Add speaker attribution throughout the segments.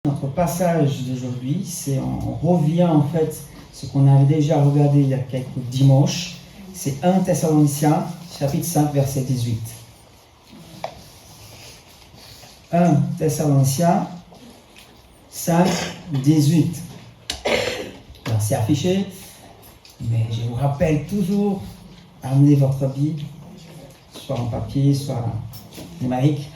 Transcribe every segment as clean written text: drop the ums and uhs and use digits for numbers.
Speaker 1: Notre passage d'aujourd'hui, on revient en fait ce qu'on avait déjà regardé il y a quelques dimanches. C'est 1 Thessaloniciens, chapitre 5, verset 18. 1 Thessaloniciens 5, 18. Alors c'est affiché, mais je vous rappelle toujours, amenez votre Bible, soit en papier, soit numérique,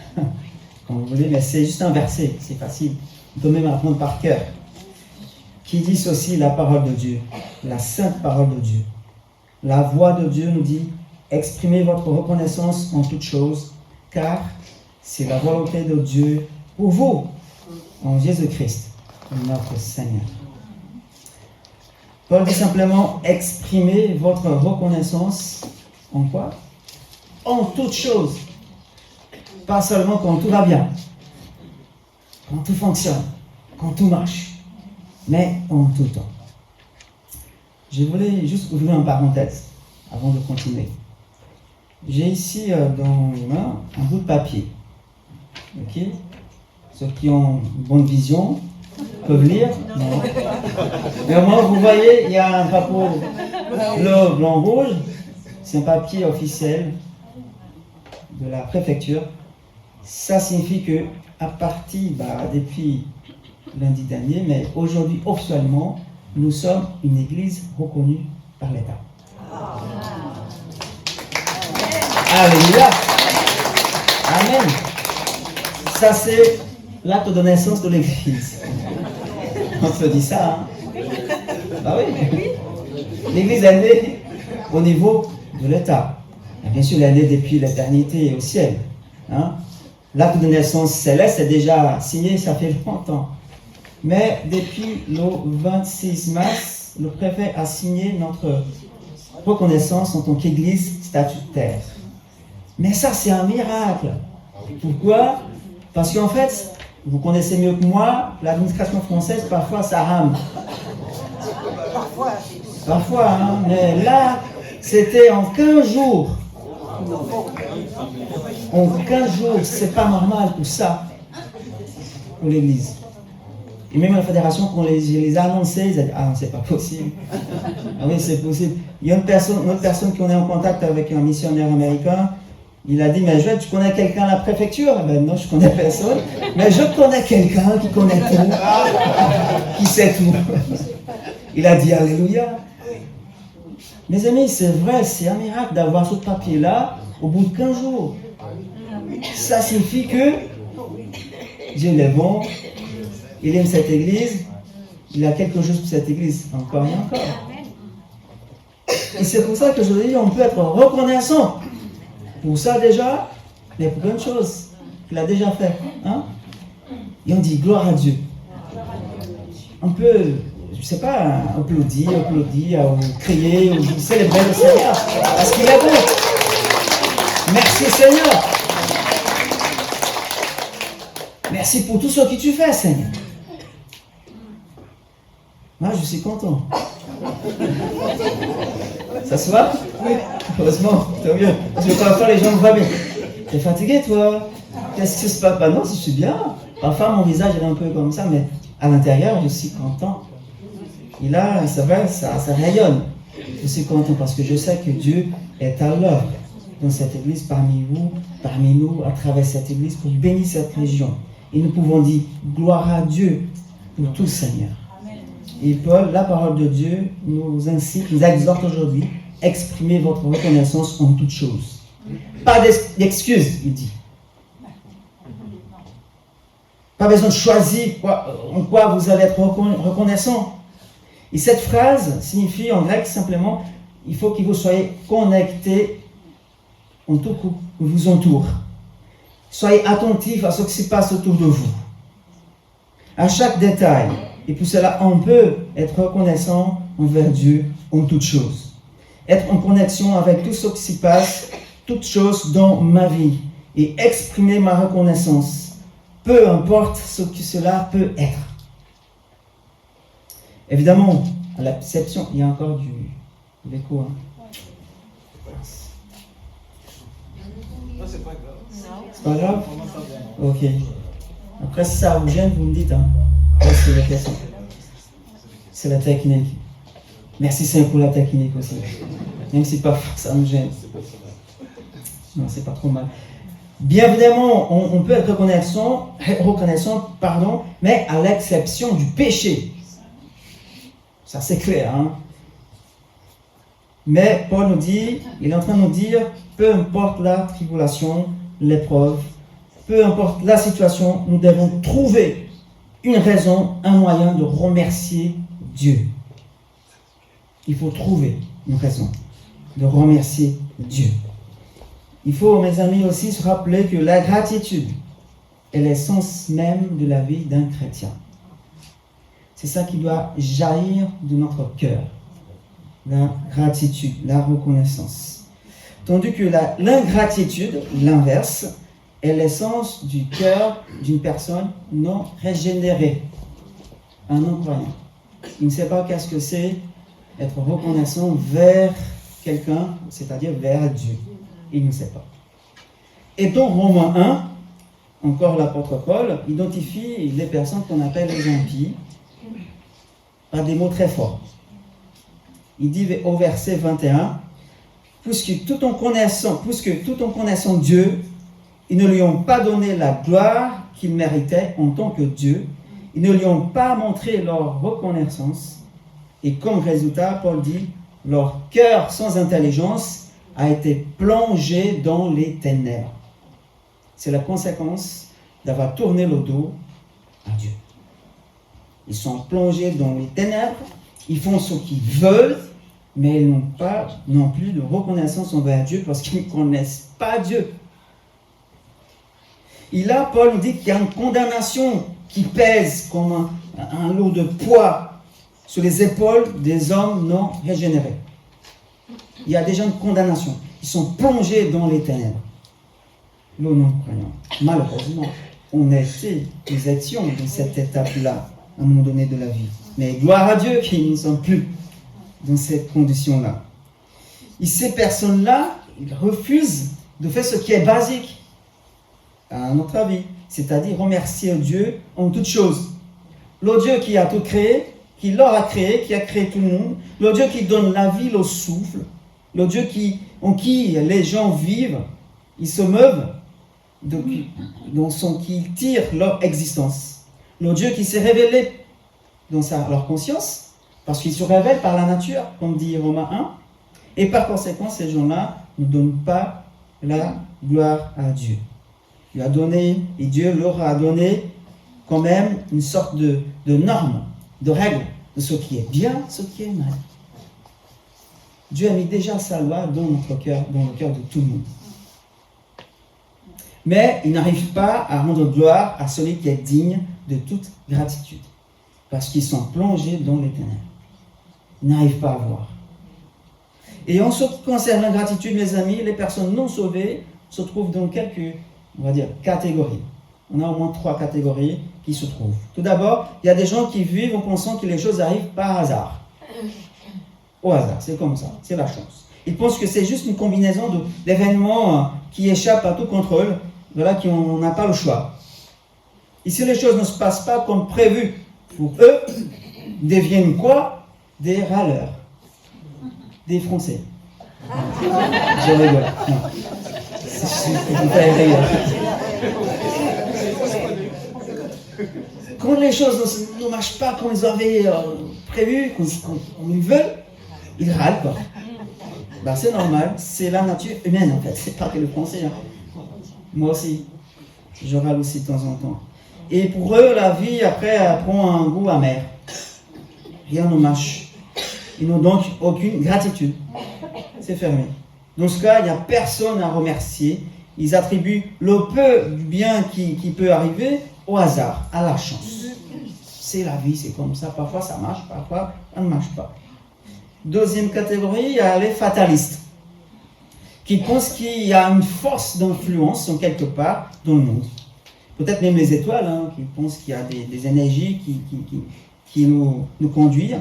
Speaker 1: comme vous voulez, mais c'est juste un verset, c'est facile. On peut même apprendre par cœur. Qui dit ceci, la parole de Dieu, la sainte parole de Dieu. La voix de Dieu nous dit, exprimez votre reconnaissance en toutes choses, car c'est la volonté de Dieu pour vous, en Jésus-Christ, notre Seigneur. Paul dit simplement, exprimez votre reconnaissance en quoi? En toutes choses. Pas seulement quand tout va bien, quand tout fonctionne, quand tout marche, mais en tout temps. Je voulais juste ouvrir une parenthèse avant de continuer. J'ai ici dans les mains un bout de papier. Ok? Ceux qui ont une bonne vision peuvent lire. Non. Mais au moins, vous voyez, il y a un drapeau bleu, blanc, rouge. C'est un papier officiel de la préfecture. Ça signifie que à partir, depuis lundi dernier, mais aujourd'hui officiellement, nous sommes une église reconnue par l'État. Alléluia. Amen. Ça c'est l'acte de naissance de l'église. On se dit ça, hein? Bah oui. L'église est née au niveau de l'État. Bien sûr, elle est née depuis l'éternité au ciel. Hein? L'acte de naissance céleste est déjà signé, ça fait longtemps. Mais depuis le 26 mars, le préfet a signé notre reconnaissance en tant qu'église statutaire. Mais ça, c'est un miracle. Pourquoi? Parce qu'en fait, vous connaissez mieux que moi, l'administration française, parfois, ça rame. Parfois, hein, mais là, c'était en 15 jours. En 15 jours, c'est pas normal pour ça, pour l'église. Et même la fédération, quand je les a annoncés, ils ont dit, ah, c'est pas possible. Ah oui, c'est possible. Il y a une autre personne qui en est en contact avec un missionnaire américain. Il a dit, mais tu connais quelqu'un à la préfecture? Ben non, je connais personne. Mais je connais quelqu'un qui connaît tout, qui sait tout. Il a dit, alléluia. Mes amis, c'est vrai, c'est un miracle d'avoir ce papier-là au bout de 15 jours. Ça signifie que Dieu est bon, il aime cette église, il a quelque chose pour cette église, encore et encore. Et c'est pour ça que je dis, on peut être reconnaissant pour ça déjà, mais pour plein de choses qu'il a déjà fait. Hein? Et on dit gloire à Dieu. On peut, je ne sais pas, applaudir, ou crier, ou célébrer le Seigneur, parce qu'il est bon. Merci Seigneur. Merci pour tout ce que tu fais, Seigneur. Moi, je suis content. Ça se voit? Oui. Heureusement, tant mieux. Parce que parfois, les gens me voient bien. T'es fatigué, toi? Qu'est-ce qui se passe? Non, je suis bien. Parfois, mon visage est un peu comme ça, mais à l'intérieur, je suis content. Et là, ça va, ça rayonne. Je suis content parce que je sais que Dieu est à l'œuvre dans cette église, parmi vous, parmi nous, à travers cette église, pour bénir cette région. Et nous pouvons dire gloire à Dieu pour tout, Seigneur. Et Paul, la parole de Dieu, nous incite, nous exhorte aujourd'hui, exprimez votre reconnaissance en toutes choses. Pas d'excuses, il dit. Pas besoin de choisir en quoi vous allez être reconnaissant. Et cette phrase signifie en grec simplement, il faut que vous soyez connectés en tout coup, qui vous entoure. Soyez attentifs à ce qui se passe autour de vous, à chaque détail. Et pour cela, on peut être reconnaissant envers Dieu en toutes choses. Être en connexion avec tout ce qui se passe, toutes choses dans ma vie. Et exprimer ma reconnaissance, peu importe ce que cela peut être. Évidemment, à la perception, il y a encore de l'écho. C'est pas grave. C'est pas grave? Ok. Après, si ça vous gêne, vous me dites. Hein. C'est la question. C'est la technique. Merci Seigneur pour la technique aussi. Même si parfois ça nous gêne. Non, c'est pas trop mal. Bien évidemment, on peut être reconnaissant, mais à l'exception du péché. Ça c'est clair, hein? Mais Paul nous dit, il est en train de nous dire, peu importe la tribulation, l'épreuve, peu importe la situation, nous devons trouver une raison, un moyen de remercier Dieu. Il faut trouver une raison de remercier Dieu. Il faut, mes amis, aussi se rappeler que la gratitude est l'essence même de la vie d'un chrétien. C'est ça qui doit jaillir de notre cœur. La gratitude, la reconnaissance. Tandis que l'ingratitude, l'inverse, est l'essence du cœur d'une personne non régénérée. Un non-croyant. Il ne sait pas qu'est-ce que c'est être reconnaissant vers quelqu'un, c'est-à-dire vers Dieu. Il ne sait pas. Et dans Romains 1, encore l'apôtre Paul identifie les personnes qu'on appelle les impies par des mots très forts. Il dit au verset 21, puisque tout en connaissant Dieu, ils ne lui ont pas donné la gloire qu'il méritait en tant que Dieu, ils ne lui ont pas montré leur reconnaissance, et comme résultat, Paul dit, leur cœur sans intelligence a été plongé dans les ténèbres. C'est la conséquence d'avoir tourné le dos à Dieu. Ils sont plongés dans les ténèbres, ils font ce qu'ils veulent, mais ils n'ont pas non plus de reconnaissance envers Dieu parce qu'ils ne connaissent pas Dieu. Et là, Paul nous dit qu'il y a une condamnation qui pèse comme un lot de poids sur les épaules des hommes non régénérés. Il y a déjà une condamnation. Ils sont plongés dans les ténèbres. Nous non-croyants. Malheureusement, nous étions dans cette étape-là, à un moment donné de la vie. Mais gloire à Dieu qu'ils ne sont plus dans cette condition-là. Et ces personnes-là, ils refusent de faire ce qui est basique à notre avis, c'est-à-dire remercier Dieu en toutes choses. Le Dieu qui a tout créé, qui l'aura créé, qui a créé tout le monde, le Dieu qui donne la vie, le souffle, le Dieu en qui les gens vivent, ils se meuvent, qui tire leur existence. Le Dieu qui s'est révélé dans leur conscience, parce qu'il se révèle par la nature, comme dit Romains 1, et par conséquent, ces gens-là ne donnent pas la gloire à Dieu. Il a donné, et Dieu leur a donné quand même une sorte de norme, de règle, de ce qui est bien, ce qui est mal. Dieu a mis déjà sa loi dans notre cœur, dans le cœur de tout le monde. Mais il n'arrive pas à rendre gloire à celui qui est digne de toute gratitude, parce qu'ils sont plongés dans les ténèbres. Ils n'arrivent pas à voir. Et en ce qui concerne l'ingratitude, mes amis, les personnes non sauvées se trouvent dans quelques, on va dire, catégories. On a au moins 3 catégories qui se trouvent. Tout d'abord, il y a des gens qui vivent en pensant que les choses arrivent par hasard. Au hasard, c'est comme ça, c'est la chance. Ils pensent que c'est juste une combinaison d'événements qui échappent à tout contrôle, voilà, qu'on n'a pas le choix. Et si les choses ne se passent pas comme prévu, pour eux, deviennent quoi? Des râleurs. Des Français. Je rigole. Non. Quand les choses ne marchent pas comme ils avaient prévu, comme ils veulent, ils râlent, quoi. Ben, c'est normal, c'est la nature humaine en fait, c'est pas que le français. Hein. Moi aussi, je râle aussi de temps en temps. Et pour eux, la vie après prend un goût amer. Rien ne marche. Ils n'ont donc aucune gratitude. C'est fermé. Dans ce cas, il n'y a personne à remercier. Ils attribuent le peu du bien qui peut arriver au hasard, à la chance. C'est la vie, c'est comme ça. Parfois ça marche, parfois ça ne marche pas. Deuxième catégorie, il y a les fatalistes, qui pensent qu'il y a une force d'influence en quelque part dans le monde. Peut-être même les étoiles, hein, qui pensent qu'il y a des énergies qui nous conduisent,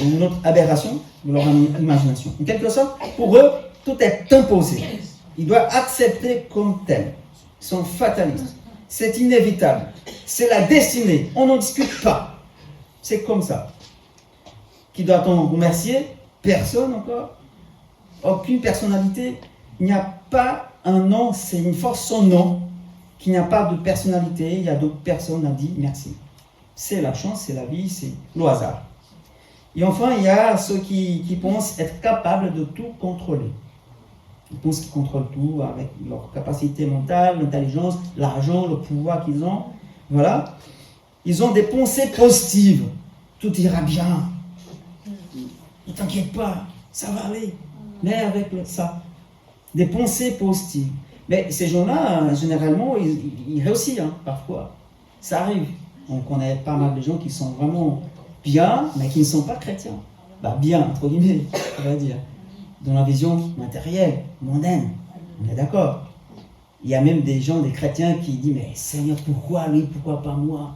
Speaker 1: une autre aberration de leur imagination. En quelque sorte, pour eux, tout est imposé. Ils doivent accepter comme tel. Ils sont fatalistes. c'est inévitable. C'est la destinée. On n'en discute pas. C'est comme ça. Qui doit-on remercier? Personne encore. Aucune personnalité. Il n'y a pas un nom, c'est une force sans nom. Qu'il n'y a pas de personnalité, il y a d'autres personnes à dire merci. C'est la chance, c'est la vie, c'est le hasard. Et enfin, il y a ceux qui pensent être capables de tout contrôler. Ils pensent qu'ils contrôlent tout avec leur capacité mentale, l'intelligence, l'argent, le pouvoir qu'ils ont. Voilà. Ils ont des pensées positives. Tout ira bien. Ne t'inquiète pas, ça va aller. Mais avec ça, des pensées positives. Mais ces gens-là, généralement, ils réussissent, parfois. Ça arrive. On connaît pas mal de gens qui sont vraiment bien, mais qui ne sont pas chrétiens. Bien, entre guillemets, on va dire. Dans la vision matérielle, mondaine. On est d'accord. Il y a même des gens, des chrétiens, qui disent, mais Seigneur, pourquoi lui, pourquoi pas moi?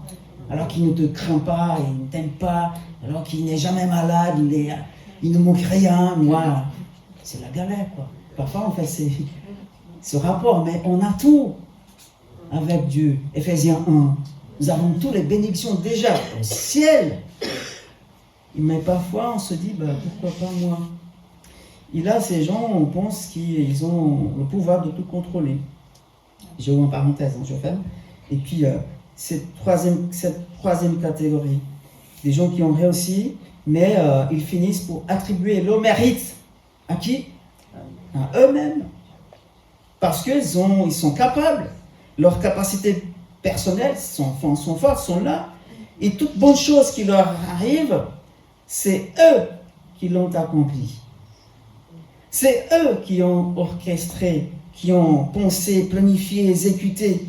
Speaker 1: Alors qu'il ne te craint pas, il ne t'aime pas, alors qu'il n'est jamais malade, il ne manque rien, moi. C'est la galère, quoi. Parfois, on fait ce rapport, mais on a tout avec Dieu. Ephésiens 1. Nous avons toutes les bénédictions déjà au ciel. Mais parfois, on se dit, pourquoi pas moi? Et là, ces gens, on pense qu'ils ont le pouvoir de tout contrôler. Je ouvre en parenthèse, je ferme. Et puis, cette troisième catégorie, des gens qui ont réussi, mais ils finissent pour attribuer le mérite à qui? À eux-mêmes. Parce qu'ils sont capables, leurs capacités personnelles sont fortes, sont là. Et toute bonne chose qui leur arrive, c'est eux qui l'ont accompli. C'est eux qui ont orchestré, qui ont pensé, planifié, exécuté.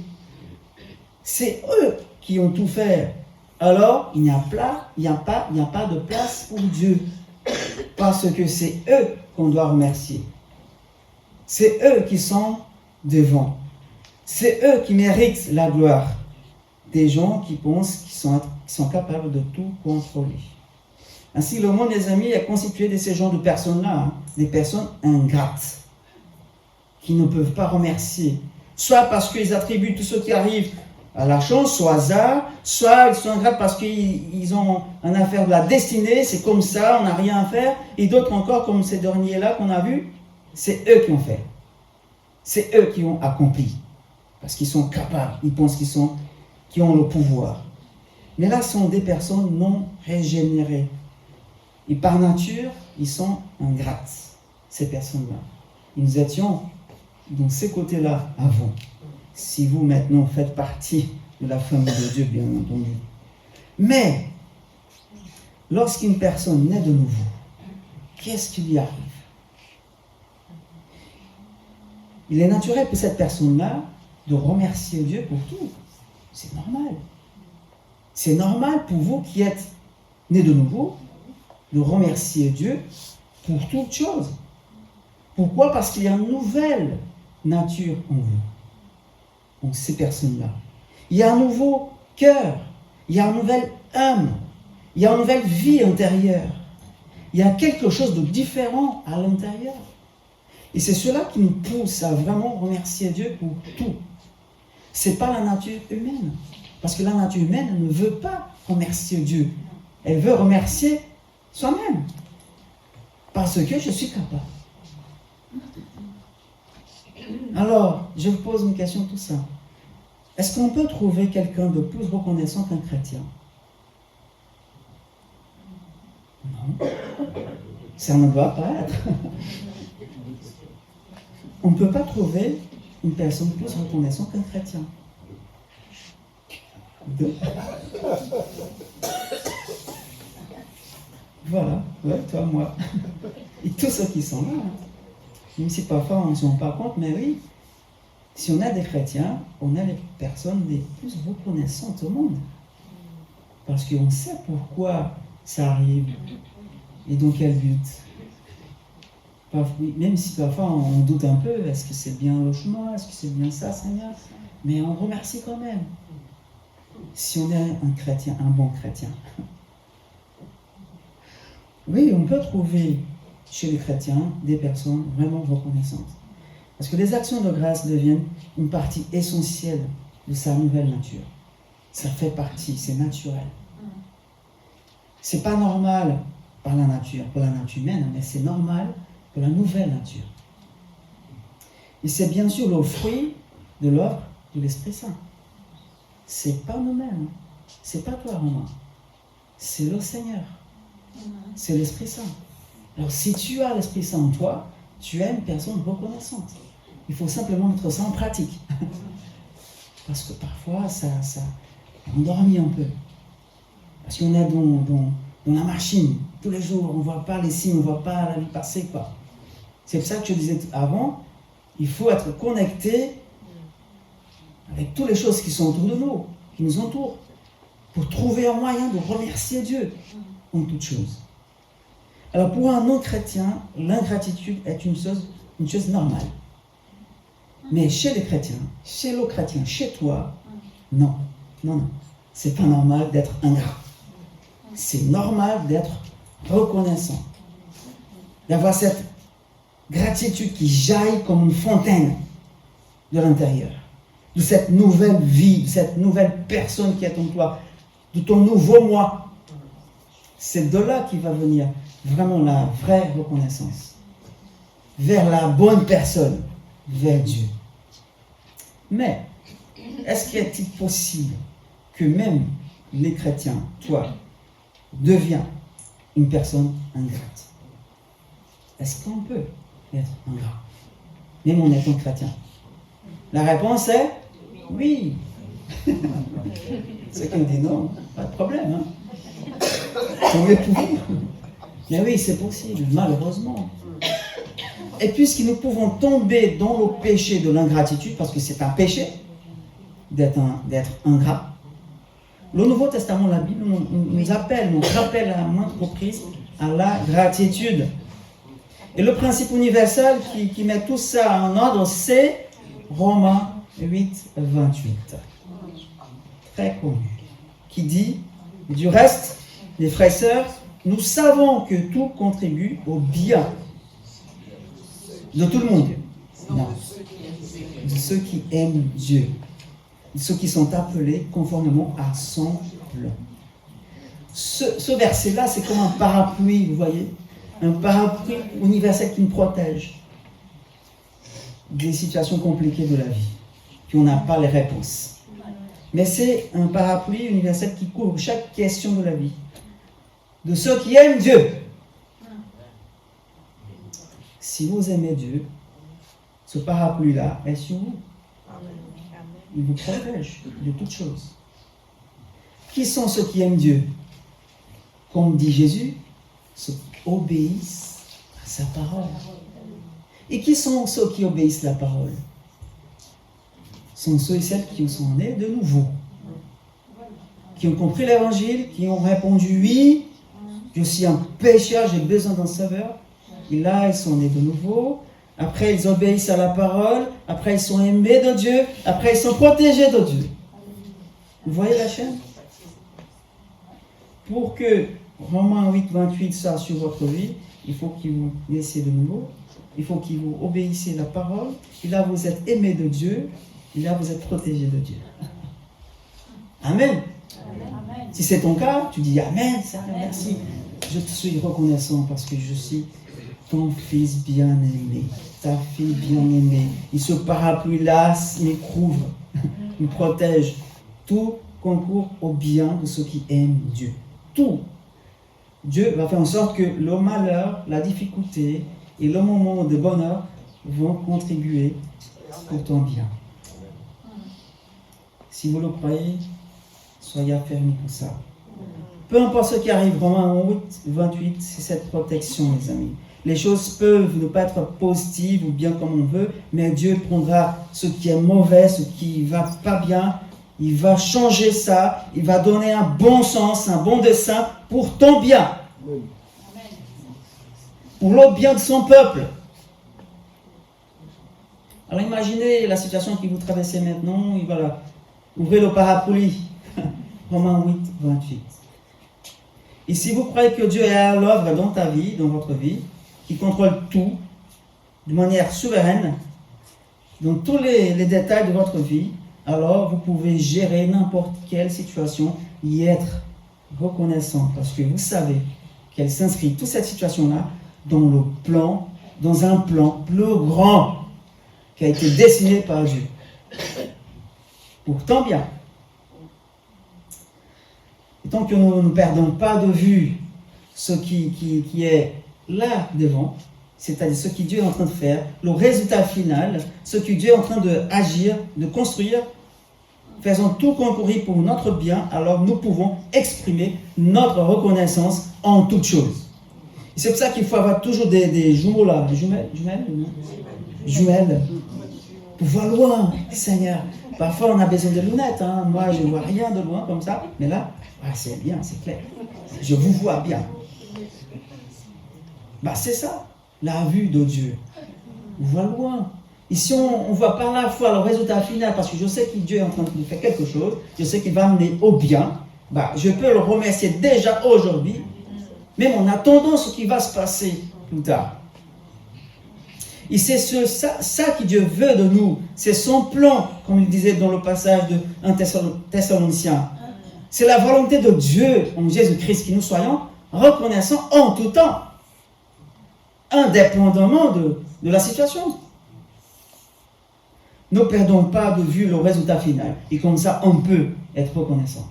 Speaker 1: C'est eux qui ont tout fait. Alors, il n'y a pas de place pour Dieu. Parce que c'est eux qu'on doit remercier. C'est eux qui sont devant. C'est eux qui méritent la gloire. Des gens qui pensent qu'ils sont capables de tout contrôler. Ainsi, le monde, les amis, est constitué de ces genres de personnes-là, des personnes ingrates, qui ne peuvent pas remercier, soit parce qu'ils attribuent tout ce qui arrive à la chance, au hasard, soit ils sont ingrates parce qu'ils ont une affaire de la destinée, c'est comme ça, on n'a rien à faire, et d'autres encore, comme ces derniers-là qu'on a vus, c'est eux qui ont fait. C'est eux qui ont accompli, parce qu'ils sont capables, ils pensent qu'ils ont le pouvoir. Mais là, ce sont des personnes non régénérées. Et par nature, ils sont ingrates, ces personnes-là. Et nous étions dans ces côtés-là avant. Si vous, maintenant, faites partie de la famille de Dieu, bien entendu. Mais, lorsqu'une personne naît de nouveau, qu'est-ce qui lui arrive? Il est naturel pour cette personne-là de remercier Dieu pour tout. C'est normal. C'est normal pour vous qui êtes nés de nouveau de remercier Dieu pour toutes choses. Pourquoi? Parce qu'il y a une nouvelle nature en vous. Donc ces personnes-là. Il y a un nouveau cœur. Il y a une nouvelle âme. Il y a une nouvelle vie intérieure. Il y a quelque chose de différent à l'intérieur. Et c'est cela qui nous pousse à vraiment remercier Dieu pour tout. Ce n'est pas la nature humaine. Parce que la nature humaine ne veut pas remercier Dieu. Elle veut remercier soi-même. Parce que je suis capable. Alors, je vous pose une question tout ça. Est-ce qu'on peut trouver quelqu'un de plus reconnaissant qu'un chrétien? Non. Ça ne doit pas être. On ne peut pas trouver une personne plus reconnaissante qu'un chrétien. Deux. Voilà, ouais, toi, moi. Et tous ceux qui sont là. Même si parfois on ne se rend pas compte, mais oui, si on a des chrétiens, on a les personnes les plus reconnaissantes au monde. Parce qu'on sait pourquoi ça arrive et dans quel but. Même si parfois on doute un peu, est-ce que c'est bien le chemin, est-ce que c'est bien ça, Seigneur? Mais on remercie quand même. Si on est un chrétien, un bon chrétien. Oui, on peut trouver chez les chrétiens des personnes vraiment reconnaissantes. Parce que les actions de grâce deviennent une partie essentielle de sa nouvelle nature. Ça fait partie, c'est naturel. C'est pas normal par la nature, pour la nature humaine, mais c'est normal pour la nouvelle nature. Et c'est bien sûr le fruit de l'œuvre de l'Esprit Saint. C'est pas nous-mêmes, c'est pas toi, Romain. C'est le Seigneur. C'est l'Esprit Saint. Alors si tu as l'Esprit Saint en toi, tu es une personne reconnaissante. Il faut simplement mettre ça en pratique. Parce que parfois, ça endormit un peu. Parce qu'on est dans la machine. Tous les jours, on ne voit pas les signes, on ne voit pas la vie passer, quoi. C'est pour ça que je disais avant, il faut être connecté avec toutes les choses qui sont autour de nous, qui nous entourent, pour trouver un moyen de remercier Dieu en toutes choses. Alors pour un non-chrétien, l'ingratitude est une chose normale. Mais chez les chrétiens, chez le chrétien, chez toi, non. C'est pas normal d'être ingrat. C'est normal d'être reconnaissant. D'avoir cette gratitude qui jaillit comme une fontaine de l'intérieur. De cette nouvelle vie, de cette nouvelle personne qui est en toi, de ton nouveau moi. C'est de là qu'il va venir vraiment la vraie reconnaissance. Vers la bonne personne, vers Dieu. Mais, est-ce qu'il est possible que même les chrétiens, toi, deviens une personne ingrate? Est-ce qu'on peut être ingrat, même en étant chrétien? La réponse est oui. C'est qu'on dit non, pas de problème. On est pour vous. Mais oui, c'est possible, malheureusement. Et puisque nous pouvons tomber dans le péché de l'ingratitude, parce que c'est un péché d'être ingrat, le Nouveau Testament, la Bible, nous rappelle à maintes reprises à la gratitude. Et le principe universel qui met tout ça en ordre, c'est Romains 8, 28. Très connu. Qui dit, du reste, les frères et sœurs, nous savons que tout contribue au bien de tout le monde. Non. De ceux qui aiment Dieu. De ceux qui sont appelés conformément à son plan. Ce verset-là, c'est comme un parapluie, vous voyez? Un parapluie universel qui nous protège des situations compliquées de la vie. Puis on n'a pas les réponses. Mais c'est un parapluie universel qui couvre chaque question de la vie. De ceux qui aiment Dieu. Si vous aimez Dieu, ce parapluie-là est sur vous. Il vous protège de toutes choses. Qui sont ceux qui aiment Dieu? Comme dit Jésus, ceux qui obéissent à sa parole. Et qui sont ceux qui obéissent à la parole? Ce sont ceux et celles qui sont nés de nouveau. Qui ont compris l'évangile, qui ont répondu oui, je suis un pécheur, j'ai besoin d'un sauveur. Et là, ils sont nés de nouveau. Après, ils obéissent à la parole. Après, ils sont aimés de Dieu. Après, ils sont protégés de Dieu. Vous voyez la chaîne? Pour que Romains 8, 28 soit sur votre vie, il faut qu'il vous naissez de nouveau. Il faut qu'il vous obéissiez à la parole. Et là, vous êtes aimés de Dieu. Et là, vous êtes protégés de Dieu. Amen. Amen. Si c'est ton cas, tu dis Amen, merci. Je te suis reconnaissant parce que je suis ton fils bien-aimé, ta fille bien-aimée. Et ce parapluie-là me couvre, me protège. Tout concourt au bien de ceux qui aiment Dieu. Tout. Dieu va faire en sorte que le malheur, la difficulté et le moment de bonheur vont contribuer pour ton bien. Si vous le croyez, soyez affermis pour ça. Peu importe ce qui arrive, Romains 8, 28, c'est cette protection, les amis. Les choses peuvent ne pas être positives ou bien comme on veut, mais Dieu prendra ce qui est mauvais, ce qui ne va pas bien. Il va changer ça, il va donner un bon sens, un bon dessein pour ton bien. Pour le bien de son peuple. Alors imaginez la situation que vous traversez maintenant, et voilà. Ouvrez le parapluie. Romains 8, 28. Et si vous croyez que Dieu est à l'œuvre dans ta vie, dans votre vie, qui contrôle tout, de manière souveraine, dans tous les détails de votre vie, alors vous pouvez gérer n'importe quelle situation, y être reconnaissant, parce que vous savez qu'elle s'inscrit, toute cette situation-là, dans un plan plus grand qui a été dessiné par Dieu. Pourtant bien. Et tant que nous ne perdons pas de vue ce qui est là devant, c'est-à-dire ce que Dieu est en train de faire, le résultat final, ce que Dieu est en train d'agir, de construire, faisant tout concourir pour notre bien, alors nous pouvons exprimer notre reconnaissance en toutes choses. Et c'est pour ça qu'il faut avoir toujours des jumeaux là, des jumelles, pour voir loin, Seigneur. Parfois on a besoin de lunettes, hein. Moi je ne vois rien de loin comme ça, mais là, c'est bien, c'est clair. Je vous vois bien. C'est ça, la vue de Dieu. On voit loin. Et si on voit par la foi le résultat final, parce que je sais que Dieu est en train de faire quelque chose, je sais qu'il va mener au bien, je peux le remercier déjà aujourd'hui, même en attendant ce qui va se passer plus tard. Et c'est ça que Dieu veut de nous. C'est son plan, comme il disait dans le passage de 1 Thessaloniciens. C'est la volonté de Dieu en Jésus-Christ que nous soyons reconnaissants en tout temps, indépendamment de la situation. Ne perdons pas de vue le résultat final. Et comme ça, on peut être reconnaissant.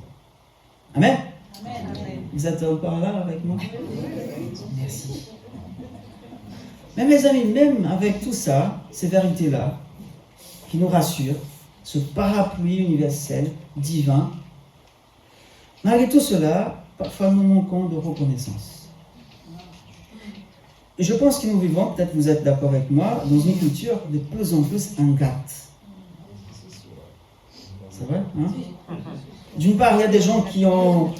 Speaker 1: Amen. Amen. Vous êtes encore là avec moi? Merci. Mais mes amis, même avec tout ça, ces vérités-là, qui nous rassurent, ce parapluie universel, divin, malgré tout cela, parfois nous manquons de reconnaissance. Et je pense que nous vivons, peut-être que vous êtes d'accord avec moi, dans une culture de plus en plus ingrate. C'est vrai, hein? D'une part, il y a des gens qui ont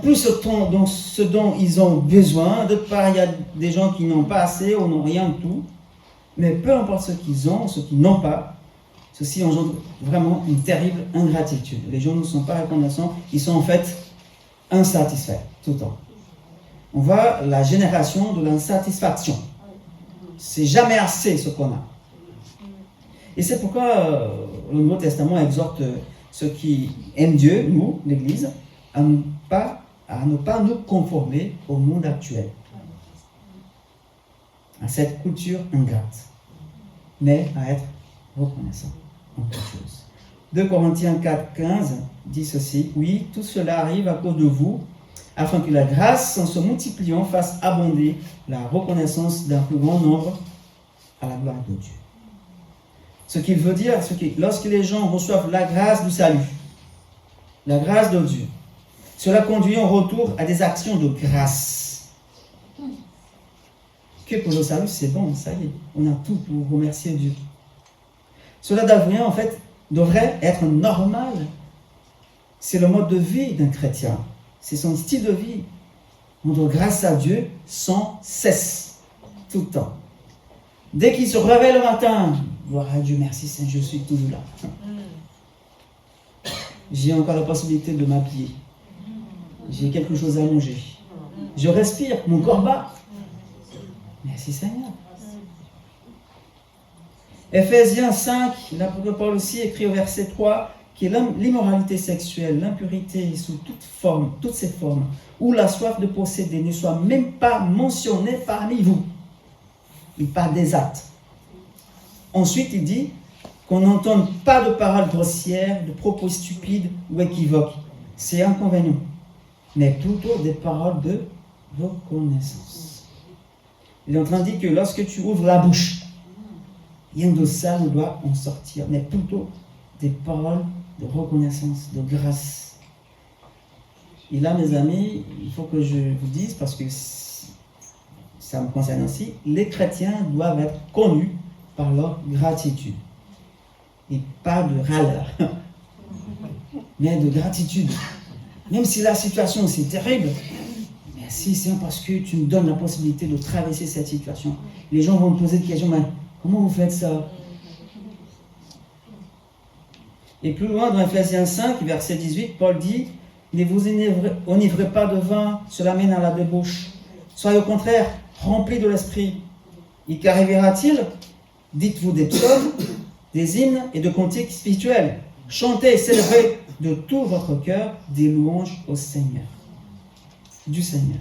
Speaker 1: plus ce dont ils ont besoin. D'autre part, il y a des gens qui n'ont pas assez ou n'ont rien de tout. Mais peu importe ce qu'ils ont, ce qu'ils n'ont pas, ceci engendre vraiment une terrible ingratitude. Les gens ne sont pas reconnaissants, ils sont en fait insatisfaits tout le temps. On voit la génération de l'insatisfaction. C'est jamais assez ce qu'on a. Et c'est pourquoi le Nouveau Testament exhorte ceux qui aiment Dieu, nous, l'Église, à ne pas nous conformer au monde actuel, à cette culture ingrate, mais à être reconnaissant en toutes choses. 2 Corinthiens 4,15 dit ceci: oui, tout cela arrive à cause de vous, afin que la grâce, en se multipliant, fasse abonder la reconnaissance d'un plus grand nombre à la gloire de Dieu. Ce qu'il veut dire, c'est que lorsque les gens reçoivent la grâce du salut, la grâce de Dieu, cela conduit en retour à des actions de grâce. Que pour le salut, c'est bon, ça y est, on a tout pour remercier Dieu. Cela devrait être normal. C'est le mode de vie d'un chrétien. C'est son style de vie. On doit grâce à Dieu sans cesse, tout le temps. Dès qu'il se réveille le matin, gloire à Dieu, merci Seigneur, je suis toujours là. J'ai encore la possibilité de m'habiller. J'ai quelque chose à manger. Je respire, mon corps bat. Merci Seigneur. Ephésiens 5, l'apôtre Paul aussi écrit au verset 3 que l'immoralité sexuelle, l'impurité sous toutes ses formes, ou la soif de posséder ne soit même pas mentionnée parmi vous. Il parle des actes. Ensuite, il dit qu'on n'entende pas de paroles grossières, de propos stupides ou équivoques. C'est inconvénient. Mais plutôt des paroles de reconnaissance. Il est en train de dire que lorsque tu ouvres la bouche, rien de ça ne doit en sortir, mais plutôt des paroles de reconnaissance, de grâce. Et là, mes amis, il faut que je vous dise, parce que ça me concerne aussi, les chrétiens doivent être connus par leur gratitude. Et pas de râleur, mais de gratitude. Même si la situation c'est terrible, merci Seigneur parce que tu nous donnes la possibilité de traverser cette situation. Les gens vont me poser des questions, mais comment vous faites ça? Et plus loin dans Ephésiens 5, verset 18, Paul dit: ne vous enivrez pas de vin, cela mène à la débauche. Soyez au contraire remplis de l'esprit. Et qu'arrivera-t-il? Dites-vous des psaumes, des hymnes et de cantiques spirituels. Chantez et célébrez de tout votre cœur des louanges au Seigneur. Du Seigneur.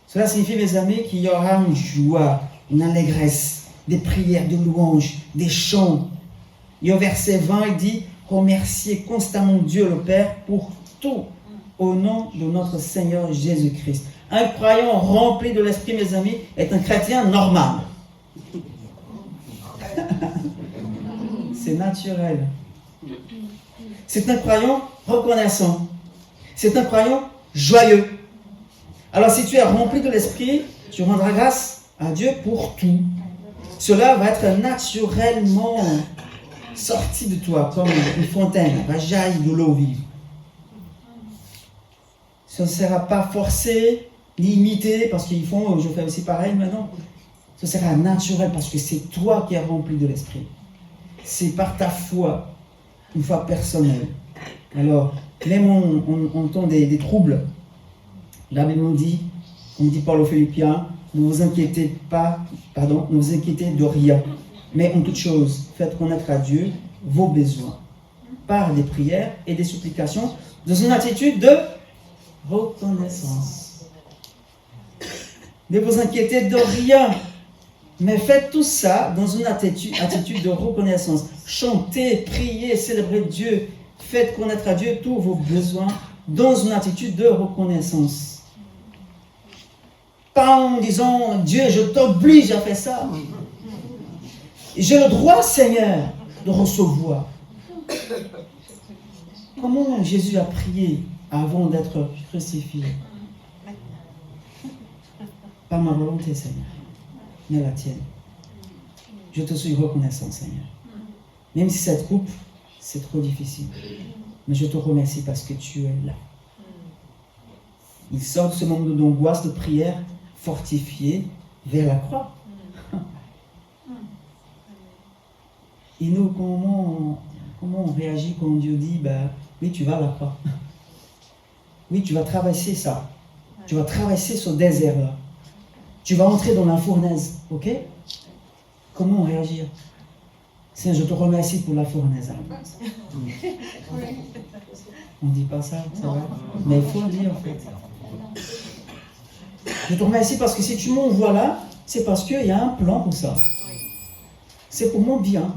Speaker 1: Cela signifie, mes amis, qu'il y aura une joie, une allégresse, des prières, des louanges, des chants. Et au verset 20, il dit « Remerciez constamment Dieu le Père pour tout, au nom de notre Seigneur Jésus-Christ. » Un croyant rempli de l'Esprit, mes amis, est un chrétien normal. C'est naturel. C'est un croyant reconnaissant. C'est un croyant joyeux. Alors si tu es rempli de l'Esprit, tu rendras grâce à Dieu pour tout. Cela va être naturellement sorti de toi, comme une fontaine, va jaillir de l'eau vive. Ce ne sera pas forcé, ni imité, parce qu'ils font, je fais aussi pareil maintenant. Ce sera naturel, parce que c'est toi qui es rempli de l'Esprit. C'est par ta foi, une foi personnelle. Alors, même on entend des troubles. La Bible nous dit, comme dit Paul aux Philippiens, ne vous inquiétez de rien. Mais en toute chose, faites connaître à Dieu vos besoins par des prières et des supplications dans une attitude de reconnaissance. Ne vous inquiétez de rien, mais faites tout ça dans une attitude de reconnaissance. Chantez, priez, célébrez Dieu. Faites connaître à Dieu tous vos besoins dans une attitude de reconnaissance. Pas en disant, Dieu, je t'oblige à faire ça. J'ai le droit, Seigneur, de recevoir. Comment Jésus a prié avant d'être crucifié? Pas ma volonté, Seigneur, mais la tienne. Je te suis reconnaissant, Seigneur. Même si cette coupe, c'est trop difficile. Mais je te remercie parce que tu es là. Il sort de ce moment d'angoisse, de prière, fortifié vers la croix. Et nous, comment on réagit quand Dieu dit, oui, tu vas à la croix. Oui, tu vas traverser ça. Tu vas traverser ce désert-là. Tu vas entrer dans la fournaise, ok? Comment on réagit? Seigneur, je te remercie pour la fournaise. On ne dit pas ça, c'est vrai? Mais il faut le dire, en fait. Je te remercie parce que si tu m'envoies là, c'est parce qu'il y a un plan pour ça. C'est pour mon bien.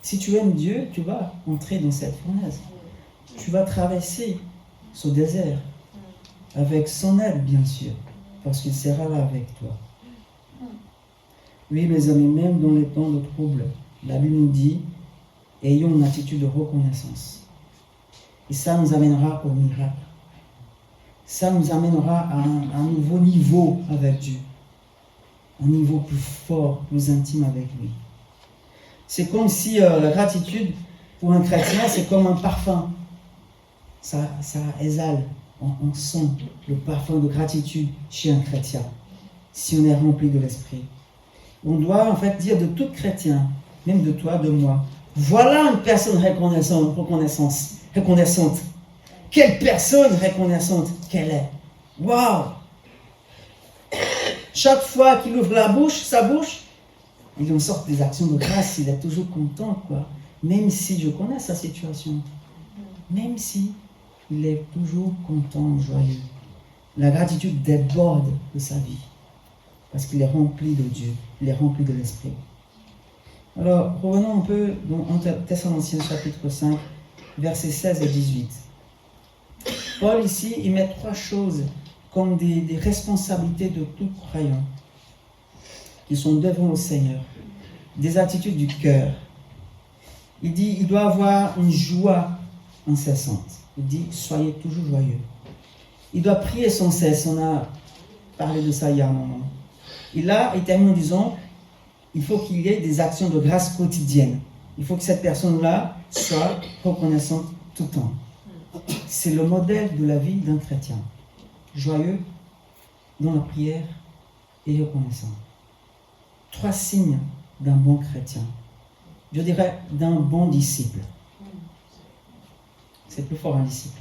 Speaker 1: Si tu aimes Dieu, tu vas entrer dans cette fournaise. Tu vas traverser ce désert avec son aide, bien sûr, parce qu'il sera là avec toi. Oui, mes amis, même dans les temps de trouble, la Bible nous dit, ayons une attitude de reconnaissance. Et ça nous amènera au miracle. Ça nous amènera à un nouveau niveau avec Dieu. Un niveau plus fort, plus intime avec lui. C'est comme si la gratitude, pour un chrétien, c'est comme un parfum. Ça exhale, on sent le parfum de gratitude chez un chrétien, si on est rempli de l'Esprit. On doit en fait dire de tout chrétien, même de toi, de moi, voilà une personne reconnaissante. Quelle personne reconnaissante qu'elle est. Waouh! Chaque fois qu'il ouvre sa bouche, il en sort des actions de grâce, il est toujours content, quoi. Même si je connais sa situation. Même si il est toujours content, joyeux. La gratitude déborde de sa vie. Parce qu'il est rempli de Dieu, il est rempli de l'Esprit. Alors, revenons un peu dans 1 Thessaloniciens chapitre 5, versets 16 et 18. Paul ici, il met 3 choses comme des responsabilités de tout croyant qui sont devant le Seigneur, des attitudes du cœur. Il dit, il doit avoir une joie incessante. Il dit, soyez toujours joyeux. Il doit prier sans cesse. On a parlé de ça il y a un moment. Et là, il termine en disant, il faut qu'il y ait des actions de grâce quotidiennes. Il faut que cette personne-là soit reconnaissante tout le temps. C'est le modèle de la vie d'un chrétien. Joyeux, dans la prière et reconnaissant. 3 signes d'un bon chrétien. Je dirais d'un bon disciple. C'est plus fort un disciple.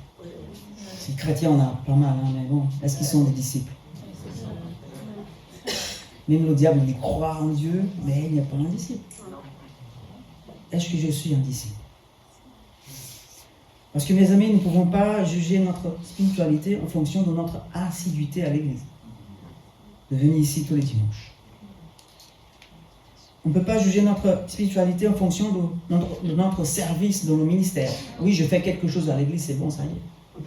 Speaker 1: Si chrétien, on a pas mal, mais bon, est-ce qu'ils sont des disciples? Même le diable, il croit en Dieu, mais il n'est pas un disciple. Est-ce que je suis un disciple? Parce que mes amis, nous ne pouvons pas juger notre spiritualité en fonction de notre assiduité à l'église. De venir ici tous les dimanches. On ne peut pas juger notre spiritualité en fonction de notre service dans le ministère. Oui, je fais quelque chose à l'église, c'est bon, ça y est.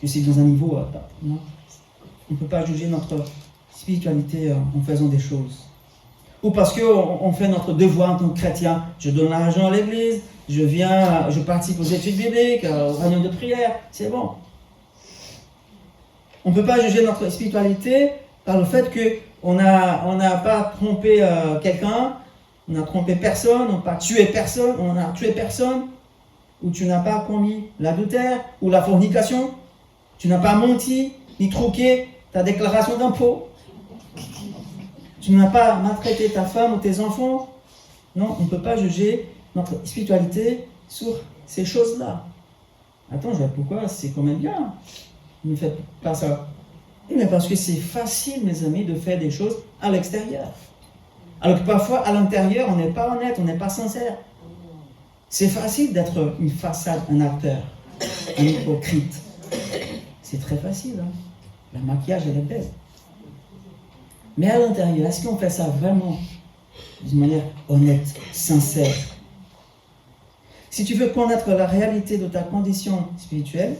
Speaker 1: Je suis dans un niveau... non. On ne peut pas juger notre spiritualité en faisant des choses. Ou parce qu'on fait notre devoir en tant que chrétien. Je donne l'argent à l'église, je participe aux études bibliques, aux réunions de prière, c'est bon. On ne peut pas juger notre spiritualité par le fait qu'on n'a pas trompé quelqu'un, on n'a trompé personne, on n'a pas tué personne, ou tu n'as pas commis l'adultère ou la fornication, tu n'as pas menti, ni truqué ta déclaration d'impôt, tu n'as pas maltraité ta femme ou tes enfants. Non, on ne peut pas juger notre spiritualité sur ces choses-là. Attends, je vois pourquoi, c'est quand même bien. Ne faites pas ça. Mais parce que c'est facile, mes amis, de faire des choses à l'extérieur. Alors que parfois, à l'intérieur, on n'est pas honnête, on n'est pas sincère. C'est facile d'être une façade, un acteur, un hypocrite. C'est très facile. Hein? Le maquillage, elle est belle. Mais à l'intérieur, est-ce qu'on fait ça vraiment d'une manière honnête, sincère? Si tu veux connaître la réalité de ta condition spirituelle,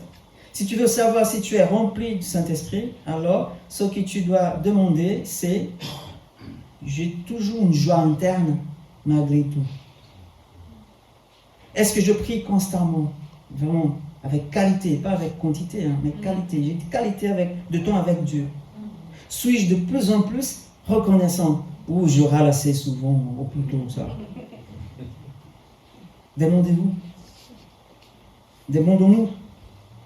Speaker 1: si tu veux savoir si tu es rempli du Saint-Esprit, alors ce que tu dois demander, c'est « J'ai toujours une joie interne malgré tout. Est-ce que je prie constamment, vraiment, avec qualité, pas avec quantité, mais qualité. J'ai de qualité de temps avec Dieu. Suis-je de plus en plus reconnaissant ou je râle assez souvent, ou plutôt ça? Demandez-vous. Demandons-nous.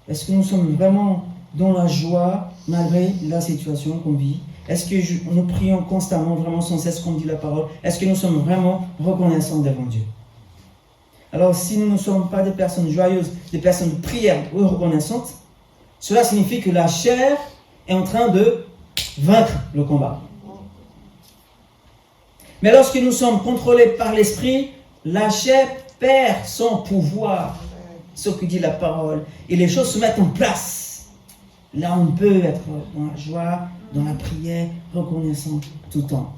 Speaker 1: Est-ce que nous sommes vraiment dans la joie malgré la situation qu'on vit? Est-ce que nous prions constamment, vraiment sans cesse qu'on dit la parole? Est-ce que nous sommes vraiment reconnaissants devant Dieu? Alors, si nous ne sommes pas des personnes joyeuses, des personnes de prière ou reconnaissantes, cela signifie que la chair est en train de vaincre le combat. Mais lorsque nous sommes contrôlés par l'esprit, la chair perd son pouvoir, ce que dit la parole, et les choses se mettent en place. Là, on peut être dans la joie, dans la prière, reconnaissant tout le temps.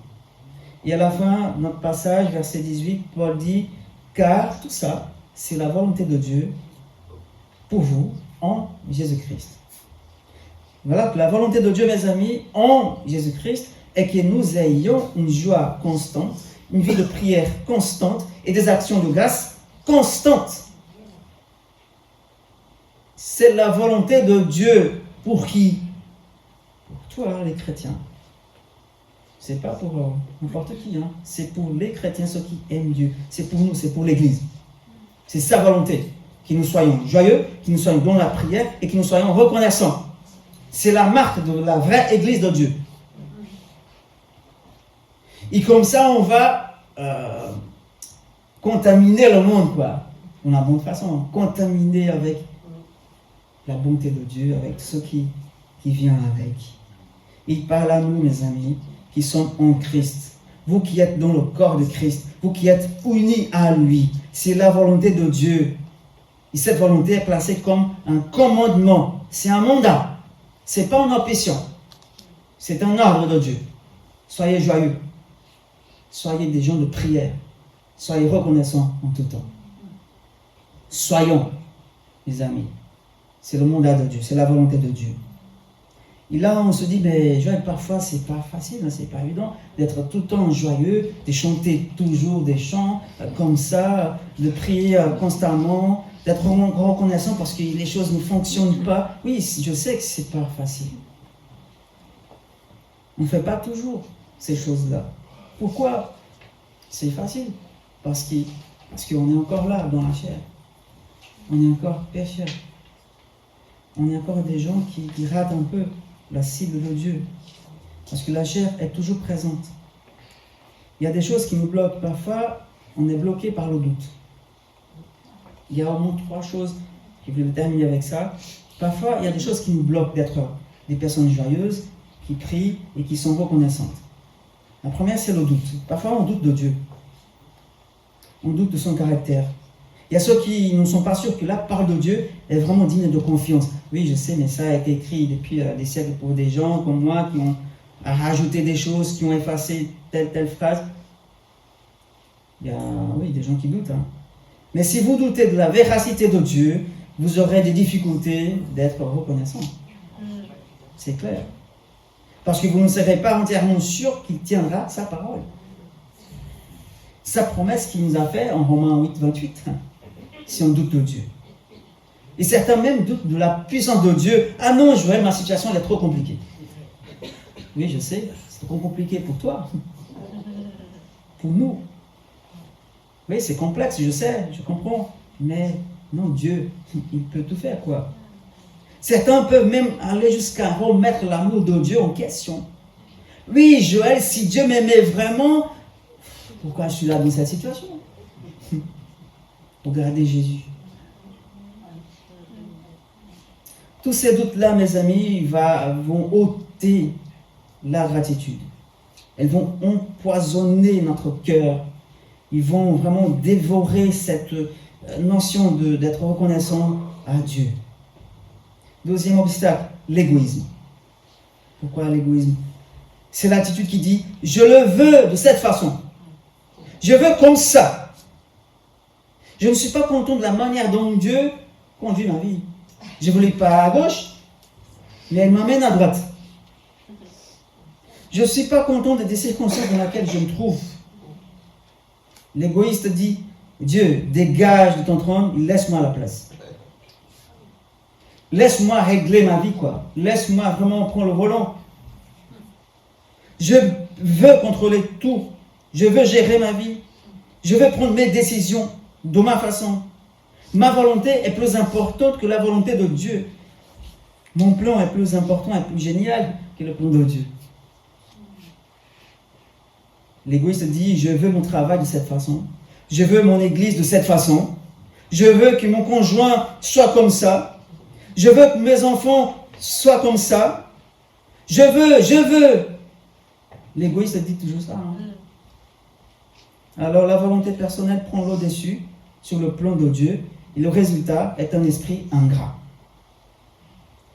Speaker 1: Et à la fin, notre passage, verset 18, Paul dit, car tout ça, c'est la volonté de Dieu pour vous en Jésus-Christ. Voilà que la volonté de Dieu, mes amis, en Jésus-Christ, est que nous ayons une joie constante, une vie de prière constante et des actions de grâce constantes. C'est la volonté de Dieu pour qui? Pour toi, les chrétiens. C'est pas pour n'importe qui, hein. C'est pour les chrétiens, ceux qui aiment Dieu. C'est pour nous, c'est pour l'Église. C'est sa volonté. Que nous soyons joyeux, que nous soyons dans la prière et que nous soyons reconnaissants. C'est la marque de la vraie Église de Dieu. Et comme ça, on va contaminer le monde, quoi. De la bonne façon, contaminer avec la bonté de Dieu, avec ce qui vient avec. Il parle à nous, mes amis, qui sommes en Christ. Vous qui êtes dans le corps de Christ, vous qui êtes unis à lui. C'est la volonté de Dieu. Et cette volonté est placée comme un commandement. C'est un mandat. Ce n'est pas une option. C'est un ordre de Dieu. Soyez joyeux. Soyez des gens de prière. Soyez reconnaissants en tout temps. Soyons, mes amis. C'est le mandat de Dieu. C'est la volonté de Dieu. Et là, on se dit, mais Joël, parfois, c'est pas facile, hein, c'est pas évident d'être tout le temps joyeux, de chanter toujours des chants comme ça, de prier constamment, d'être reconnaissant parce que les choses ne fonctionnent pas. Oui, je sais que c'est pas facile. On ne fait pas toujours ces choses-là. Pourquoi? C'est facile. Parce qu'on est encore là, dans la chair. On est encore pécheurs. On est encore des gens qui ratent un peu la cible de Dieu. Parce que la chair est toujours présente. Il y a des choses qui nous bloquent. Parfois, on est bloqué par le doute. Il y a au moins 3 choses, je vais terminer avec ça. Parfois, il y a des choses qui nous bloquent d'être des personnes joyeuses, qui prient et qui sont reconnaissantes. La première, c'est le doute. Parfois, on doute de Dieu. On doute de son caractère. Il y a ceux qui ne sont pas sûrs que la parole de Dieu est vraiment digne de confiance. Oui, je sais, mais ça a été écrit depuis des siècles pour des gens comme moi qui ont rajouté des choses, qui ont effacé telle phrase. Il y a, oui, des gens qui doutent. Hein. Mais si vous doutez de la véracité de Dieu, vous aurez des difficultés d'être reconnaissant. C'est clair. Parce que vous ne serez pas entièrement sûr qu'il tiendra sa parole. Sa promesse qu'il nous a faite en Romains 8, 28. Si on doute de Dieu. Et certains même doutent de la puissance de Dieu. Ah non, Joël, ma situation elle est trop compliquée. Oui, je sais, c'est trop compliqué pour toi. Pour nous. Oui, c'est complexe, je sais, je comprends. Mais non, Dieu, il peut tout faire, quoi. Certains peuvent même aller jusqu'à remettre l'amour de Dieu en question. Oui, Joël, si Dieu m'aimait vraiment, pourquoi je suis là dans cette situation? Regardez Jésus. Tous ces doutes-là, mes amis, vont ôter la gratitude. Elles vont empoisonner notre cœur. Ils vont vraiment dévorer cette notion d'être reconnaissant à Dieu. Deuxième obstacle, l'égoïsme. Pourquoi l'égoïsme? C'est l'attitude qui dit « Je le veux de cette façon. Je veux comme ça. Je ne suis pas content de la manière dont Dieu conduit ma vie. Je ne voulais pas à gauche, mais elle m'amène à droite. Je ne suis pas content des circonstances dans lesquelles je me trouve. » L'égoïste dit « Dieu, dégage de ton trône, laisse-moi la place. Laisse-moi régler ma vie, quoi. Laisse-moi vraiment prendre le volant. Je veux contrôler tout. Je veux gérer ma vie. Je veux prendre mes décisions de ma façon. Ma volonté est plus importante que la volonté de Dieu. Mon plan est plus important et plus génial que le plan de Dieu. » L'égoïste dit, je veux mon travail de cette façon. Je veux mon église de cette façon. Je veux que mon conjoint soit comme ça. Je veux que mes enfants soient comme ça. Je veux. L'égoïste dit toujours ça. Hein? Alors la volonté personnelle prend l'au-dessus sur le plan de Dieu. Et le résultat est un esprit ingrat.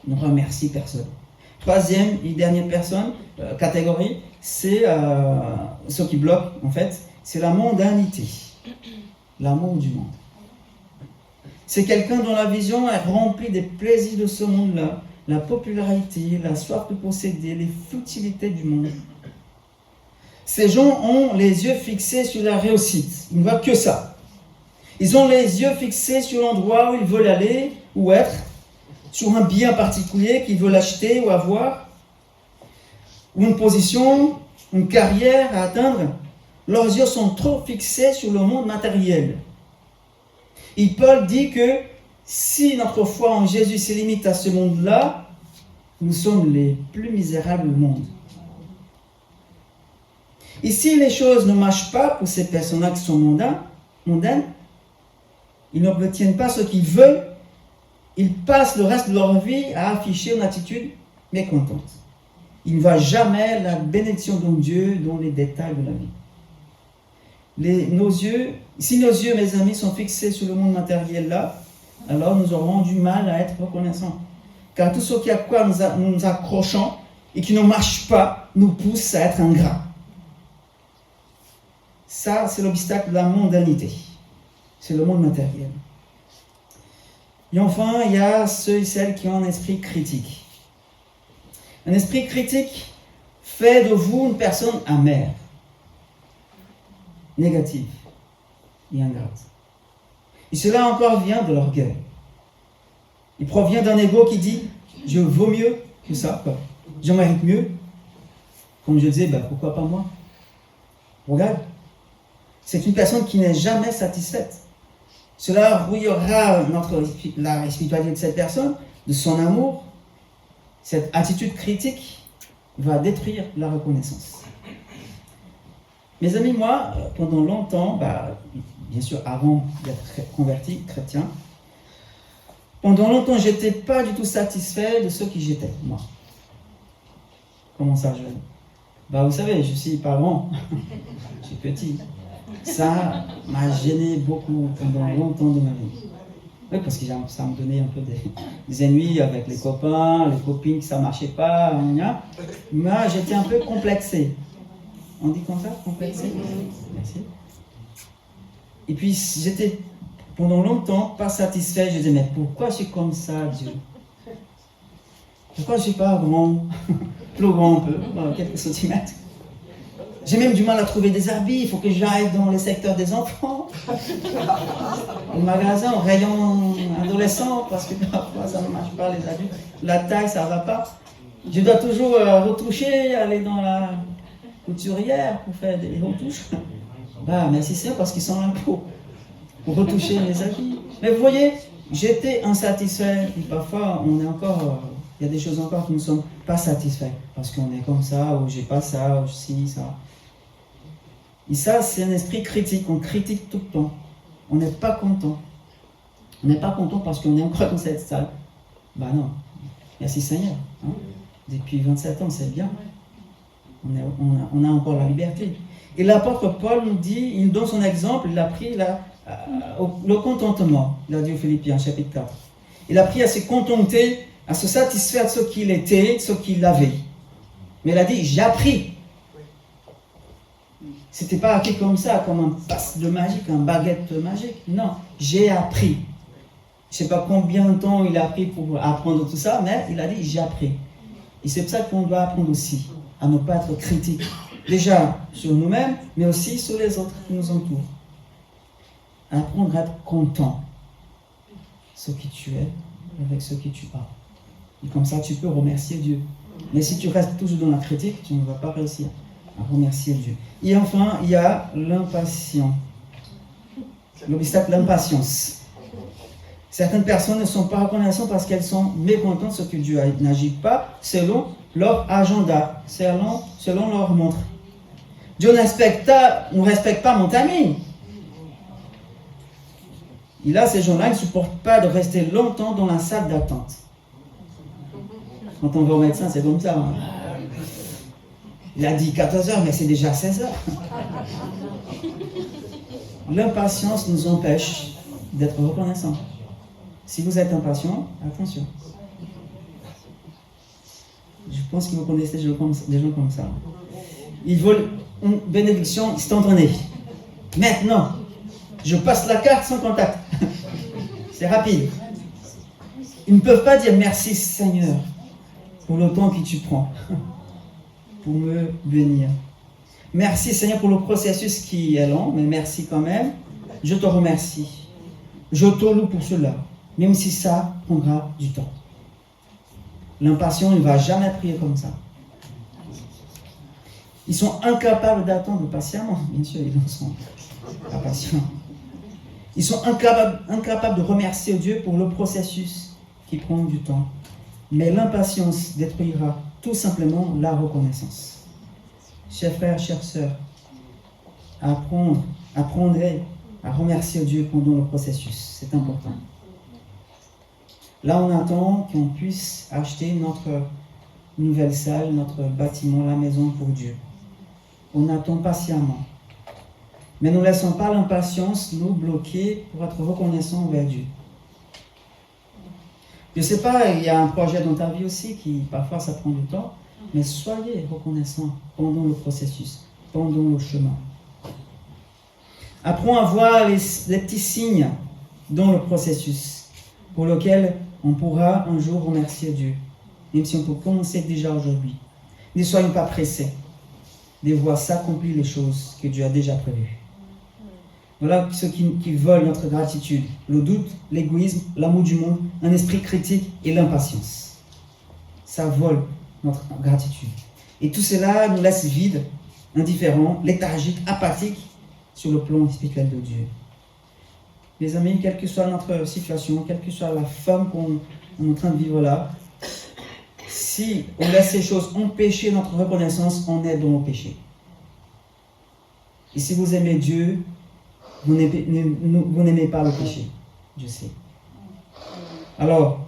Speaker 1: Ne remercie personne. Troisième et dernière catégorie, c'est ce qui bloque, en fait, c'est la mondanité, l'amour du monde. C'est quelqu'un dont la vision est remplie des plaisirs de ce monde-là, la popularité, la soif de posséder, les futilités du monde. Ces gens ont les yeux fixés sur la réussite, ils ne voient que ça. Ils ont les yeux fixés sur l'endroit où ils veulent aller ou être, sur un bien particulier qu'ils veulent acheter ou avoir, ou une position, une carrière à atteindre. Leurs yeux sont trop fixés sur le monde matériel. Et Paul dit que si notre foi en Jésus se limite à ce monde-là, nous sommes les plus misérables du monde. Et si les choses ne marchent pas pour ces personnes-là qui sont mondaines, ils n'obtiennent pas ce qu'ils veulent, ils passent le reste de leur vie à afficher une attitude mécontente. Il ne voit jamais la bénédiction de Dieu dans les détails de la vie. Si nos yeux, mes amis, sont fixés sur le monde matériel là, alors nous aurons du mal à être reconnaissants. Car tout ce qui à quoi nous accrochons et qui ne marche pas nous pousse à être ingrats. Ça, c'est l'obstacle de la mondanité. C'est le monde matériel. Et enfin, il y a ceux et celles qui ont un esprit critique. Un esprit critique fait de vous une personne amère, négative et ingrate. Et cela encore vient de l'orgueil. Il provient d'un ego qui dit « je vaux mieux que ça, je mérite mieux ». Comme je disais, pourquoi pas moi? Regarde, c'est une personne qui n'est jamais satisfaite. Cela rouillera la spiritualité de cette personne, de son amour. Cette attitude critique va détruire la reconnaissance. Mes amis, moi, pendant longtemps, bien sûr avant d'être converti chrétien, pendant longtemps, je n'étais pas du tout satisfait de ce qui j'étais, moi. Comment ça, vous savez, je suis pas grand, je suis petit. Ça m'a gêné beaucoup pendant longtemps de ma vie. Oui, parce que ça me donnait un peu des ennuis avec les copains, les copines, que ça ne marchait pas. Moi, j'étais un peu complexé. On dit comme ça, complexé? Merci. Et puis, j'étais pendant longtemps pas satisfait. Je disais, mais pourquoi je suis comme ça, Dieu? Pourquoi je ne suis pas grand, plus grand un peu, quelques centimètres? J'ai même du mal à trouver des habits, il faut que j'aille dans le secteur des enfants, au magasin, au rayon adolescent, parce que parfois ça ne marche pas, les adultes. La taille, ça ne va pas. Je dois toujours retoucher, aller dans la couturière pour faire des retouches. Bah, merci Seigneur, parce qu'ils sont là pour retoucher les habits. Mais vous voyez, j'étais insatisfait, et parfois on est encore... il y a des choses encore qui ne sont pas satisfaits, parce qu'on est comme ça, ou j'ai pas ça, ou si, ça. Et ça, c'est un esprit critique, on critique tout le temps. On n'est pas content. On n'est pas content parce qu'on est encore dans cette salle. Bah non, merci Seigneur. Hein? Depuis 27 ans, c'est bien. On a encore la liberté. Et l'apôtre Paul nous dit, il donne son exemple, il a pris le contentement. Il a dit aux Philippiens, chapitre 4. Il a pris à se contenter, à se satisfaire de ce qu'il était, de ce qu'il avait. Mais il a dit, j'ai appris. C'était pas acquis comme ça, comme un passe de magique, un baguette magique. Non, j'ai appris. Je sais pas combien de temps il a pris pour apprendre tout ça, mais il a dit, j'ai appris. Et c'est pour ça qu'on doit apprendre aussi, à ne pas être critique. Déjà sur nous-mêmes, mais aussi sur les autres qui nous entourent. Apprendre à être content. Ce qui tu es, avec ce que tu as. Et comme ça, tu peux remercier Dieu. Mais si tu restes toujours dans la critique, tu ne vas pas réussir à remercier Dieu. Et enfin, il y a l'impatience. L'obstacle, l'impatience. Certaines personnes ne sont pas reconnaissantes parce qu'elles sont mécontentes de ce que Dieu n'agit pas selon leur agenda, selon leur montre. Dieu ne respecte pas mon timing. Et là, ces gens-là, ils ne supportent pas de rester longtemps dans la salle d'attente. Quand on va au médecin, c'est comme ça. Hein. Il a dit 14h, mais c'est déjà 16h. L'impatience nous empêche d'être reconnaissants. Si vous êtes impatient, attention. Je pense que vous connaissez des gens comme ça. Ils veulent une bénédiction instantanée. Maintenant, je passe la carte sans contact. C'est rapide. Ils ne peuvent pas dire merci Seigneur pour le temps que tu prends pour me bénir. Merci Seigneur pour le processus qui est long, mais merci quand même. Je te remercie. Je te loue pour cela, même si ça prendra du temps. L'impatient ne va jamais prier comme ça. Ils sont incapables d'attendre patiemment. Bien sûr, ils en sont impatients. Ils sont incapables de remercier Dieu pour le processus qui prend du temps. Mais l'impatience détruira tout simplement la reconnaissance. Chers frères, chères sœurs, apprendrez à remercier Dieu pendant le processus. C'est important. Là, on attend qu'on puisse acheter notre nouvelle salle, notre bâtiment, la maison pour Dieu. On attend patiemment. Mais ne laissons pas l'impatience nous bloquer pour être reconnaissants envers Dieu. Je ne sais pas, il y a un projet dans ta vie aussi qui, parfois, ça prend du temps, mais soyez reconnaissants pendant le processus, pendant le chemin. Apprenons à voir les petits signes dans le processus pour lequel on pourra un jour remercier Dieu, même si on peut commencer déjà aujourd'hui. Ne soyons pas pressés de voir s'accomplir les choses que Dieu a déjà prévues. Voilà ceux qui volent notre gratitude, le doute, l'égoïsme, l'amour du monde, un esprit critique et l'impatience. Ça vole notre gratitude. Et tout cela nous laisse vides, indifférents, léthargiques, apathiques sur le plan spirituel de Dieu. Mes amis, quelle que soit notre situation, quelle que soit la forme qu'on est en train de vivre là, si on laisse ces choses empêcher notre reconnaissance, on est dans le péché. Et si vous aimez Dieu, vous n'aimez pas le péché. Je sais. Alors,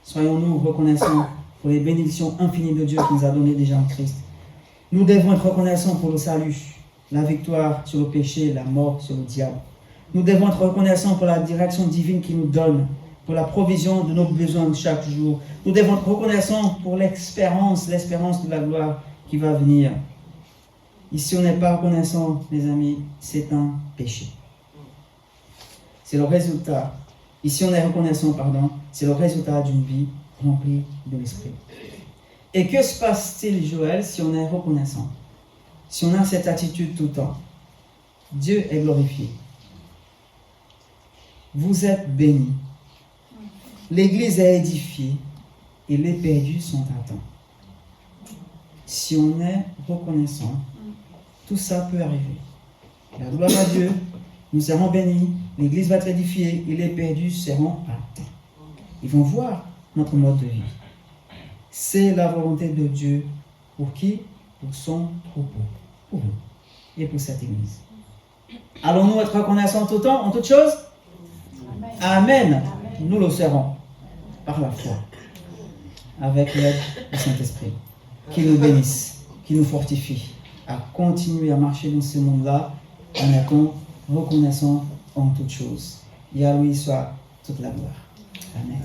Speaker 1: soyons-nous reconnaissants pour les bénédictions infinies de Dieu qu'il nous a données déjà en Christ. Nous devons être reconnaissants pour le salut la victoire sur le péché, la mort sur le diable. Nous devons être reconnaissants pour la direction divine qu'il nous donne, pour la provision de nos besoins de chaque jour. Nous devons être reconnaissants pour l'espérance de la gloire qui va venir. Et si on n'est pas reconnaissant, mes amis, c'est un péché. C'est le résultat. Et si on est reconnaissant, c'est le résultat d'une vie remplie de l'Esprit. Et que se passe-t-il, Joël, si on est reconnaissant? Si on a cette attitude tout le temps? Dieu est glorifié. Vous êtes bénis. L'Église est édifiée et les perdus sont atteints. Si on est reconnaissant, tout ça peut arriver. La gloire à Dieu, nous serons bénis, l'Église va être édifiée et les perdus seront atteints. Ils vont voir notre mode de vie. C'est la volonté de Dieu. Pour qui? Pour son troupeau. Pour nous et pour cette Église. Allons-nous être reconnaissants tout le temps, en toutes choses? Amen. Nous le serons par la foi, avec l'aide du Saint-Esprit, qui nous bénisse, qui nous fortifie à continuer à marcher dans ce monde-là en étant reconnaissants en toutes choses. Et à lui soit toute la gloire. Amen.